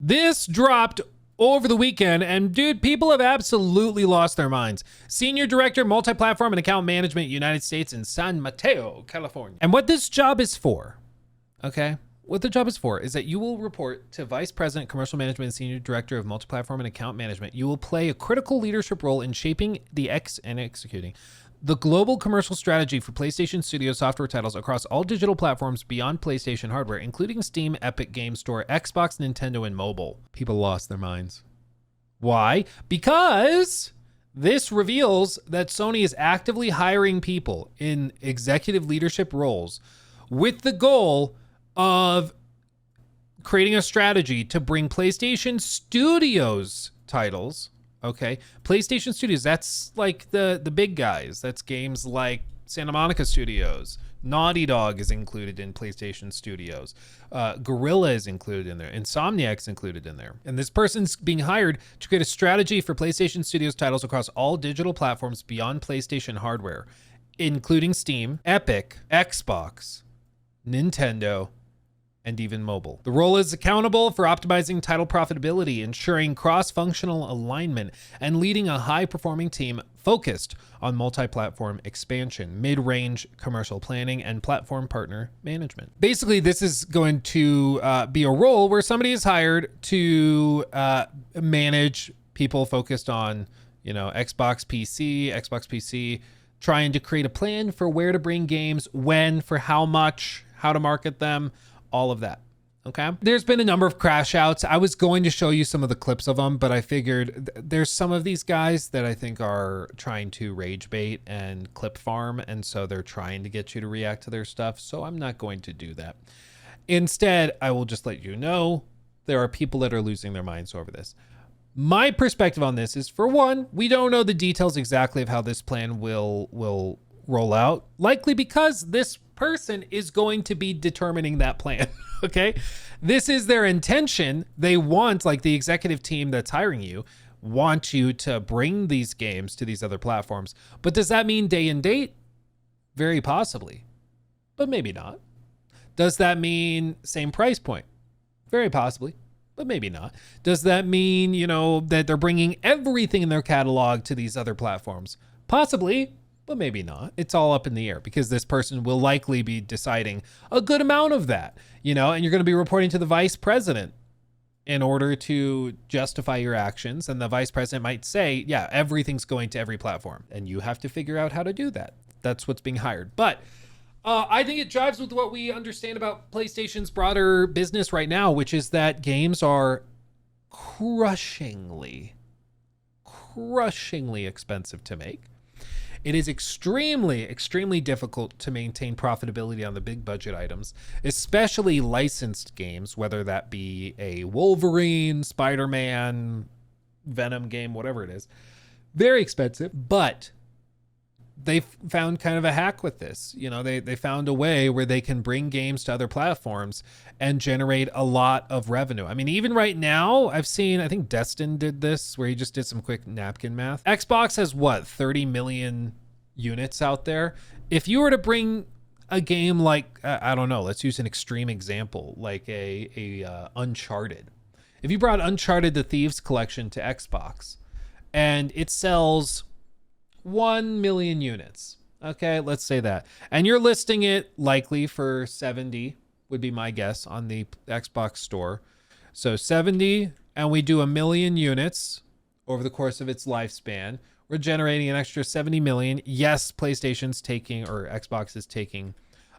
This dropped over the weekend, and dude, people have absolutely lost their minds. Senior Director, Multiplatform and Account Management, United States in San Mateo, California. And what this job is for, okay? What the job is for is that you will report to Vice President, Commercial Management, and Senior Director of Multiplatform and Account Management. You will play a critical leadership role in shaping and executing the global commercial strategy for PlayStation Studio software titles across all digital platforms beyond PlayStation hardware, including Steam, Epic Game Store, Xbox, Nintendo, and mobile. People lost their minds. Why? Because this reveals that Sony is actively hiring people in executive leadership roles with the goal of creating a strategy to bring PlayStation Studios titles. Okay, PlayStation Studios, that's like the big guys. That's games like Santa Monica Studios. Naughty Dog is included in PlayStation Studios. Guerrilla is included in there. Insomniac's included in there. And this person's being hired to create a strategy for PlayStation Studios titles across all digital platforms beyond PlayStation hardware, including Steam, Epic, Xbox, Nintendo, and even mobile. The role is accountable for optimizing title profitability, ensuring cross-functional alignment, and leading a high-performing team focused on multi-platform expansion, mid-range commercial planning, and platform partner management. Basically, this is going to be a role where somebody is hired to manage people focused on, Xbox PC, trying to create a plan for where to bring games, when, for how much, how to market them, all of that. Okay. There's been a number of crash outs. I was going to show you some of the clips of them, but I figured there's some of these guys that I think are trying to rage bait and clip farm. And so they're trying to get you to react to their stuff. So I'm not going to do that. Instead, I will just let you know there are people that are losing their minds over this. My perspective on this is, for one, we don't know the details exactly of how this plan will roll out, likely because this person is going to be determining that plan. Okay, this is their intention. They want, like, the executive team that's hiring you want you to bring these games to these other platforms. But does that mean day and date? Very possibly, but maybe not. Does that mean same price point? Very possibly, but maybe not. Does that mean, that they're bringing everything in their catalog to these other platforms? Possibly, but maybe not. It's all up in the air because this person will likely be deciding a good amount of that, and you're going to be reporting to the vice president in order to justify your actions. And the vice president might say, yeah, everything's going to every platform, and you have to figure out how to do that. That's what's being hired. But I think it jives with what we understand about PlayStation's broader business right now, which is that games are crushingly expensive to make. It is extremely, extremely difficult to maintain profitability on the big budget items, especially licensed games, whether that be a Wolverine, Spider-Man, Venom game, whatever it is. Very expensive, but they found kind of a hack with this. They found a way where they can bring games to other platforms and generate a lot of revenue. I mean, even right now, I think Destin did this, where he just did some quick napkin math. Xbox has 30 million units out there. If you were to bring a game like, I don't know, let's use an extreme example, like a Uncharted. If you brought Uncharted the Thieves Collection to Xbox and it sells 1 million units. Okay, let's say that. And you're listing it likely for 70 would be my guess on the Xbox store. So 70, and we do 1 million units over the course of its lifespan. We're generating an extra 70 million. Yes, PlayStation's taking, or Xbox is taking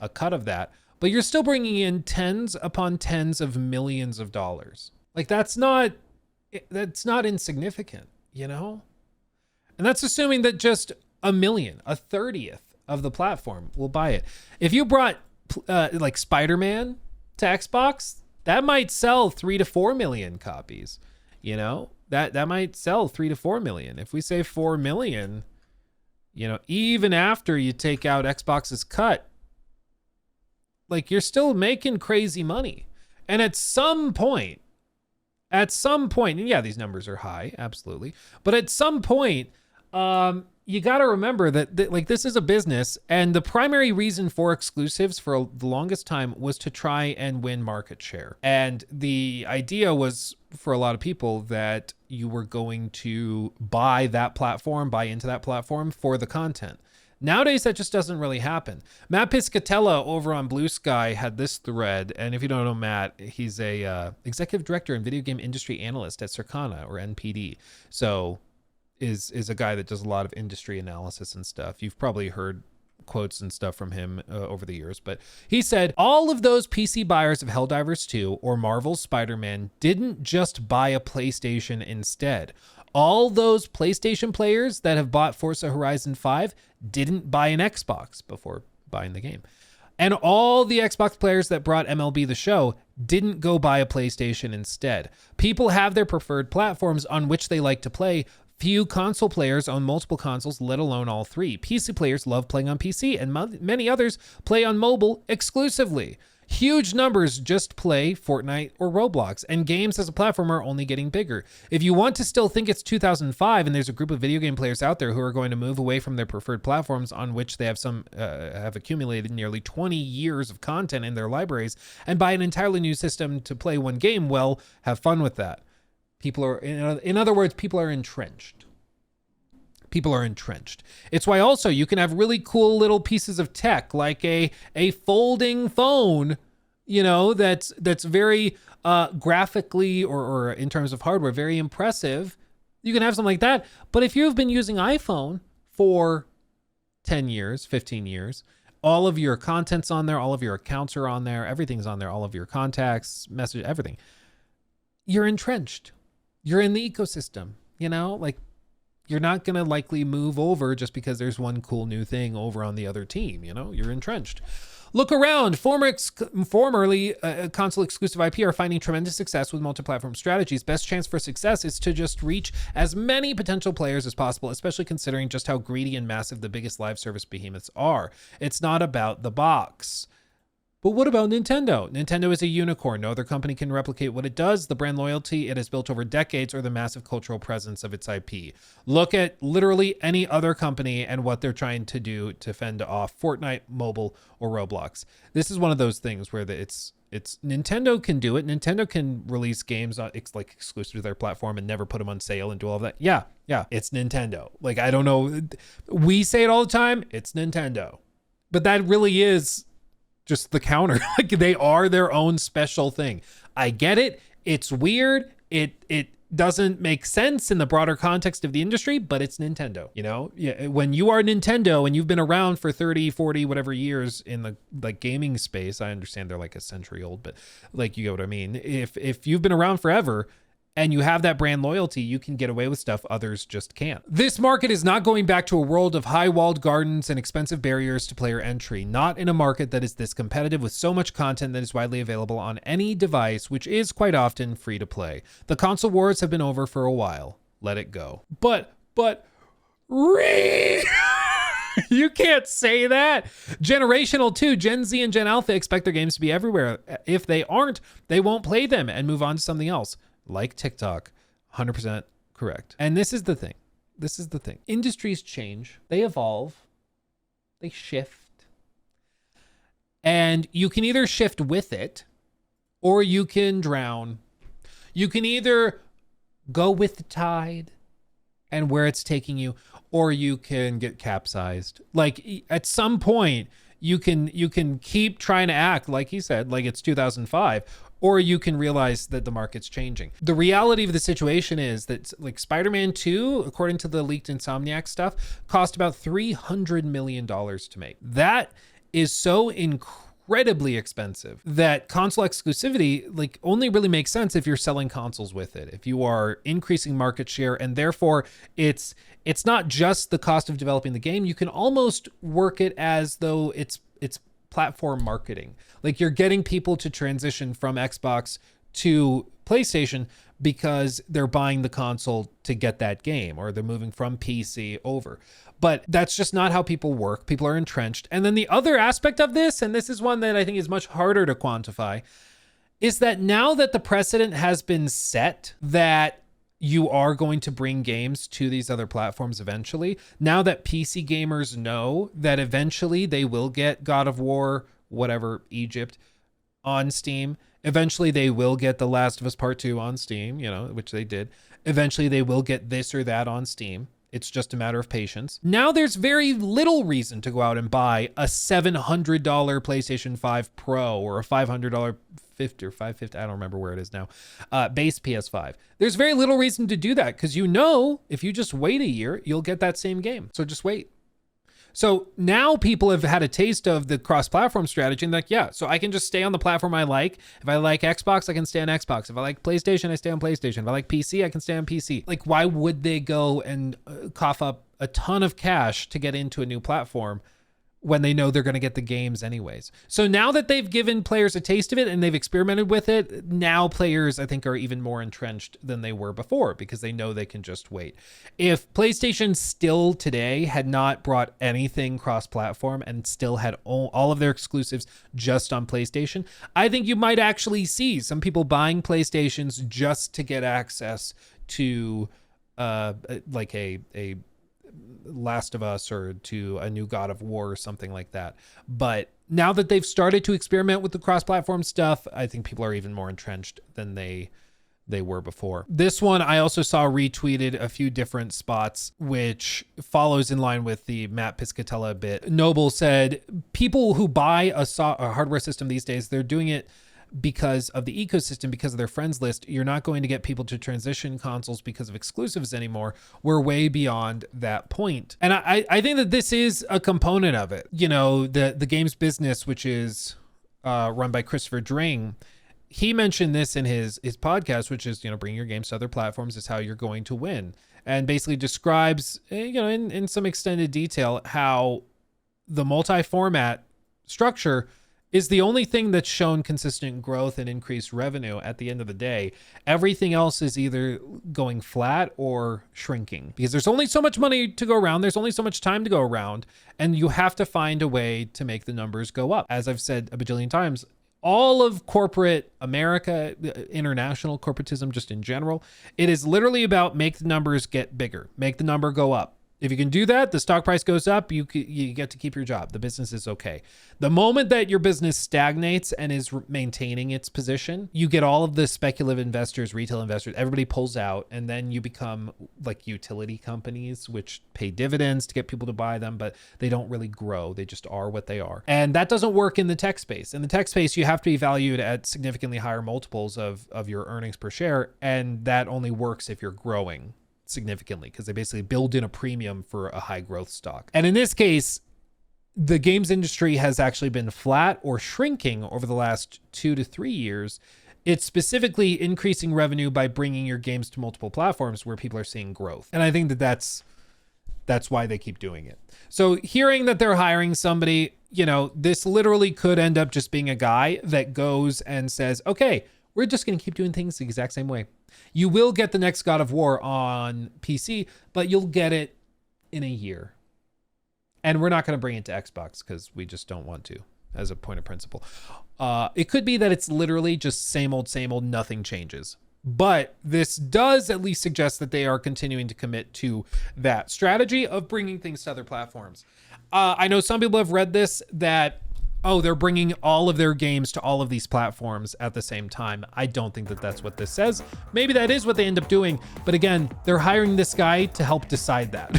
a cut of that, but you're still bringing in tens upon tens of millions of dollars. Like, that's not insignificant, And that's assuming that just 1 million, a 30th of the platform will buy it. If you brought like Spider-Man to Xbox, that might sell 3 to 4 million copies. That might sell 3 to 4 million. If we say 4 million, even after you take out Xbox's cut, like, you're still making crazy money. And at some point, and yeah, these numbers are high, absolutely. But at some point, you got to remember that this is a business, and the primary reason for exclusives for the longest time was to try and win market share. And the idea was for a lot of people that you were going to buy into that platform for the content. Nowadays, that just doesn't really happen. Matt Piscatella over on Blue Sky had this thread, and if you don't know Matt, he's a executive director and video game industry analyst at Circana, or NPD. So is a guy that does a lot of industry analysis and stuff. You've probably heard quotes and stuff from him over the years, but he said, all of those PC buyers of Helldivers 2 or Marvel's Spider-Man didn't just buy a PlayStation instead. All those PlayStation players that have bought Forza Horizon 5 didn't buy an Xbox before buying the game. And all the Xbox players that brought MLB The Show didn't go buy a PlayStation instead. People have their preferred platforms on which they like to play. Few console players own multiple consoles, let alone all three. PC players love playing on PC, and many others play on mobile exclusively. Huge numbers just play Fortnite or Roblox, and games as a platform are only getting bigger. If you want to still think it's 2005 and there's a group of video game players out there who are going to move away from their preferred platforms on which they have accumulated nearly 20 years of content in their libraries and buy an entirely new system to play one game, well, have fun with that. People are, in other words, people are entrenched. People are entrenched. It's why also you can have really cool little pieces of tech like a folding phone, that's very graphically or in terms of hardware, very impressive. You can have something like that. But if you've been using iPhone for 10 years, 15 years, all of your content's on there, all of your accounts are on there, everything's on there, all of your contacts, message, everything. You're entrenched. You're in the ecosystem, you're not going to likely move over just because there's one cool new thing over on the other team. You're entrenched. Look around. Formerly console exclusive IP are finding tremendous success with multi-platform strategies. Best chance for success is to just reach as many potential players as possible, especially considering just how greedy and massive the biggest live service behemoths are. It's not about the box. But what about Nintendo? Nintendo is a unicorn. No other company can replicate what it does, the brand loyalty it has built over decades, or the massive cultural presence of its IP. Look at literally any other company and what they're trying to do to fend off Fortnite, mobile, or Roblox. This is one of those things where it's Nintendo can do it. Nintendo can release games like exclusive to their platform and never put them on sale and do all of that. Yeah, it's Nintendo. Like, I don't know. We say it all the time. It's Nintendo. But that really is just the counter. Like, they are their own special thing. I get it. It's weird. It doesn't make sense in the broader context of the industry, but it's Nintendo. Yeah, when you are Nintendo and you've been around for 30, 40, whatever years in the gaming space, I understand they're like a century old, but you get what I mean. If you've been around forever and you have that brand loyalty, you can get away with stuff others just can't. This market is not going back to a world of high walled gardens and expensive barriers to player entry, not in a market that is this competitive with so much content that is widely available on any device, which is quite often free to play. The console wars have been over for a while. Let it go. But, you can't say that. Generational 2, Gen Z and Gen Alpha expect their games to be everywhere. If they aren't, they won't play them and move on to something else. Like TikTok, 100% correct. And this is the thing. Industries change, they evolve, they shift. And you can either shift with it or you can drown. You can either go with the tide and where it's taking you, or you can get capsized. Like, at some point, you can keep trying to act, like he said, like it's 2005, or you can realize that the market's changing. The reality of the situation is that, like, Spider-Man 2, according to the leaked Insomniac stuff, cost about $300 million to make. That is so incredibly expensive that console exclusivity only really makes sense if you're selling consoles with it, if you are increasing market share, and therefore it's not just the cost of developing the game. You can almost work it as though it's platform marketing. Like, you're getting people to transition from Xbox to PlayStation because they're buying the console to get that game, or they're moving from PC over. But that's just not how people work. People are entrenched. And then the other aspect of this, and this is one that I think is much harder to quantify, is that now that the precedent has been set that you are going to bring games to these other platforms eventually, now that PC gamers know that eventually they will get God of War, whatever, Egypt, on Steam, Eventually they will get The Last of Us Part 2 on Steam, which they did. Eventually they will get this or that on Steam. It's just a matter of patience. Now there's very little reason to go out and buy a $700 PlayStation 5 Pro or a $500 50 or 550, I don't remember where it is now, base PS5. There's very little reason to do that because if you just wait a year, you'll get that same game. So just wait. So now people have had a taste of the cross-platform strategy and like, yeah, so I can just stay on the platform I like. If I like Xbox, I can stay on Xbox. If I like PlayStation, I stay on PlayStation. If I like PC, I can stay on PC. Like, why would they go and cough up a ton of cash to get into a new platform when they know they're going to get the games anyways? So now that they've given players a taste of it and they've experimented with it, now players, I think, are even more entrenched than they were before because they know they can just wait. If PlayStation still today had not brought anything cross-platform and still had all of their exclusives just on PlayStation, I think you might actually see some people buying PlayStations just to get access to like a Last of Us or to a new God of War or something like that. But now that they've started to experiment with the cross-platform stuff, I think people are even more entrenched than they were before. This one I also saw retweeted a few different spots, which follows in line with the Matt Piscatella bit. Noble said, people who buy a hardware system these days, they're doing it because of the ecosystem, because of their friends list. You're not going to get people to transition consoles because of exclusives anymore. We're way beyond that point. And I think that this is a component of it. The games business, which is run by Christopher Dring, he mentioned this in his podcast, which is, bring your games to other platforms is how you're going to win. And basically describes, in some extended detail, how the multi-format structure is the only thing that's shown consistent growth and increased revenue at the end of the day. Everything else is either going flat or shrinking because there's only so much money to go around. There's only so much time to go around, and you have to find a way to make the numbers go up. As I've said a bajillion times, all of corporate America, international corporatism just in general, it is literally about make the numbers get bigger, make the number go up. If you can do that, the stock price goes up, you get to keep your job. The business is okay. The moment that your business stagnates and is maintaining its position, you get all of the speculative investors, retail investors, everybody pulls out, and then you become like utility companies, which pay dividends to get people to buy them, but they don't really grow. They just are what they are. And that doesn't work in the tech space. In the tech space, you have to be valued at significantly higher multiples of your earnings per share, and that only works if you're growing significantly because they basically build in a premium for a high growth stock. And in this case, the games industry has actually been flat or shrinking over the last 2 to 3 years. It's specifically increasing revenue by bringing your games to multiple platforms where people are seeing growth. And I think that that's why they keep doing it. So hearing that they're hiring somebody, this literally could end up just being a guy that goes and says, okay, we're just going to keep doing things the exact same way. You will get the next God of War on PC, but you'll get it in a year. And we're not going to bring it to Xbox because we just don't want to, as a point of principle. It could be that it's literally just same old, nothing changes. But this does at least suggest that they are continuing to commit to that strategy of bringing things to other platforms. I know some people have read this that, they're bringing all of their games to all of these platforms at the same time. I don't think that that's what this says. Maybe that is what they end up doing. But again, they're hiring this guy to help decide that.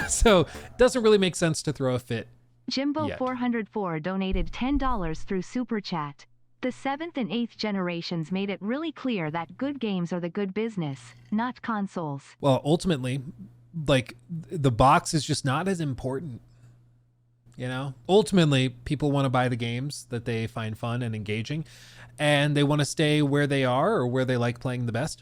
So it doesn't really make sense to throw a fit. Jimbo404 donated $10 through Super Chat. The 7th and 8th generations made it really clear that good games are the good business, not consoles. Well, ultimately, like, the box is just not as important. Ultimately, people want to buy the games that they find fun and engaging, and they want to stay where they are or where they like playing the best.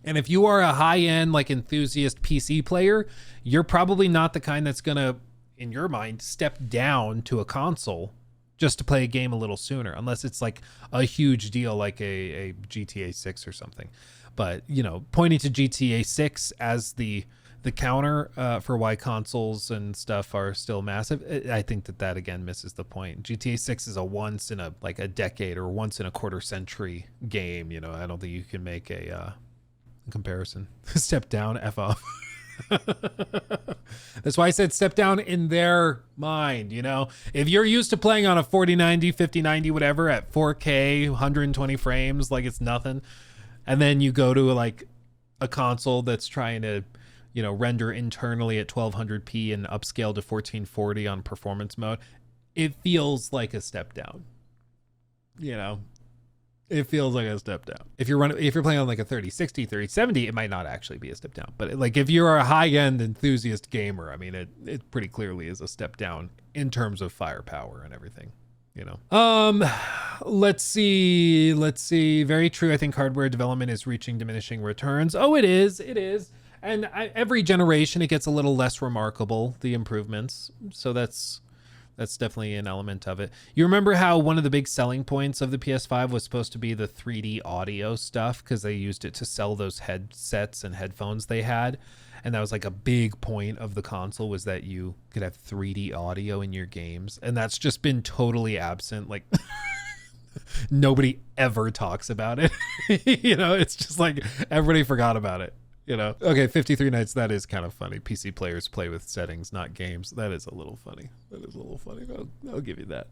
And if you are a high-end, like, enthusiast PC player, you're probably not the kind that's going to, in your mind, step down to a console just to play a game a little sooner, unless it's like a huge deal like a GTA 6 or something. But, pointing to GTA 6 as the counter for why consoles and stuff are still massive, I think that again misses the point. GTA 6 is a once in a decade or once in a quarter century game. I don't think you can make a comparison. Step down, F off. That's why I said step down in their mind, you know? If you're used to playing on a 4090, 5090, whatever at 4K, 120 frames, like it's nothing, and then you go to like a console that's trying to, you know, render internally at 1200p and upscale to 1440 on performance mode, it feels like a step down. You know, it feels like a step down. If you're playing on like a 3060, 3070, it might not actually be a step down. But like if you're a high-end enthusiast gamer, I mean, it pretty clearly is a step down in terms of firepower and everything. You know, let's see. Very true. I think hardware development is reaching diminishing returns. Oh, it is. And every generation, it gets a little less remarkable, the improvements. So that's definitely an element of it. You remember how one of the big selling points of the PS5 was supposed to be the 3D audio stuff because they used it to sell those headsets and headphones they had. And that was like a big point of the console, was that you could have 3D audio in your games. And that's just been totally absent. Like nobody ever talks about it. You know, it's just like everybody forgot about it. You know, okay, 53 Nights, that is kind of funny. PC players play with settings, not games. That is a little funny. I'll give you that.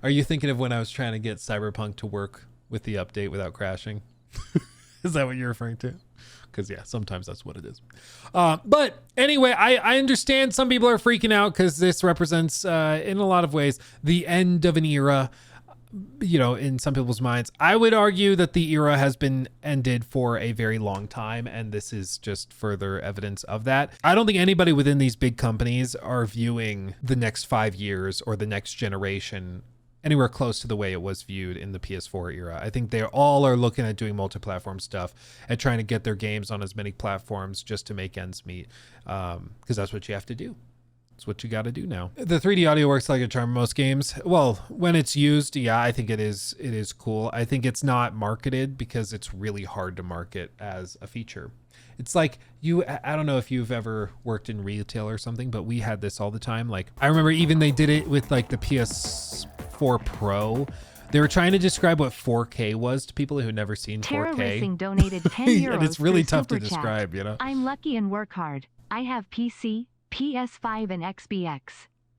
Are you thinking of when I was trying to get Cyberpunk to work with the update without crashing? Is that what you're referring to? Because yeah, sometimes that's what it is. But anyway, I understand some people are freaking out because this represents, in a lot of ways, the end of an era. You know, in some people's minds, I would argue that the era has been ended for a very long time, and this is just further evidence of that. I don't think anybody within these big companies are viewing the next 5 years or the next generation anywhere close to the way it was viewed in the PS4 era. I think they all are looking at doing multi-platform stuff and trying to get their games on as many platforms just to make ends meet, because that's what you have to do. It's what you got to do now. The 3D audio works like a charm in most games. Well, when it's used, yeah, I think it is cool. I think it's not marketed because it's really hard to market as a feature. It's like I don't know if you've ever worked in retail or something, but we had this all the time. Like I remember even they did it with like the PS4 Pro. They were trying to describe what 4K was to people who had never seen 4K. Tara Racing donated 10 euros and it's really through tough to Super Chat. describe, you know? I'm lucky and work hard. I have PC, PS5 and XBX.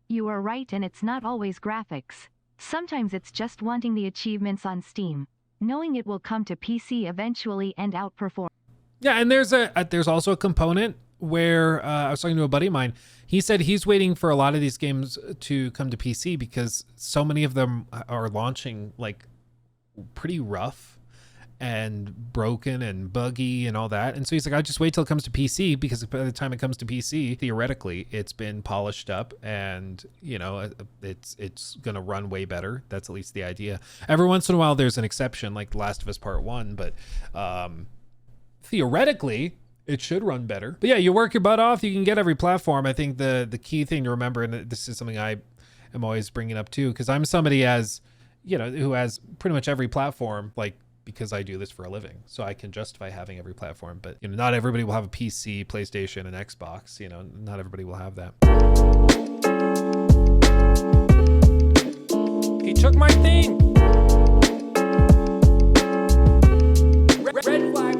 You are right, and it's not always graphics. Sometimes it's just wanting the achievements on Steam, knowing it will come to PC eventually and outperform. Yeah, and there's also a component where I was talking to a buddy of mine. He said he's waiting for a lot of these games to come to PC because so many of them are launching like pretty rough and broken and buggy and all that. And so he's like, I just wait till it comes to PC, because by the time it comes to PC, theoretically, it's been polished up and, you know, it's going to run way better. That's at least the idea. Every once in a while, there's an exception like The Last of Us Part 1, but theoretically, it should run better. But yeah, you work your butt off, you can get every platform. I think the key thing to remember, and this is something I am always bringing up too, because I'm somebody who has pretty much every platform, like, because I do this for a living, so I can justify having every platform. But you know, not everybody will have a PC, PlayStation, and Xbox. You know, not everybody will have that. He took my thing. Red flag.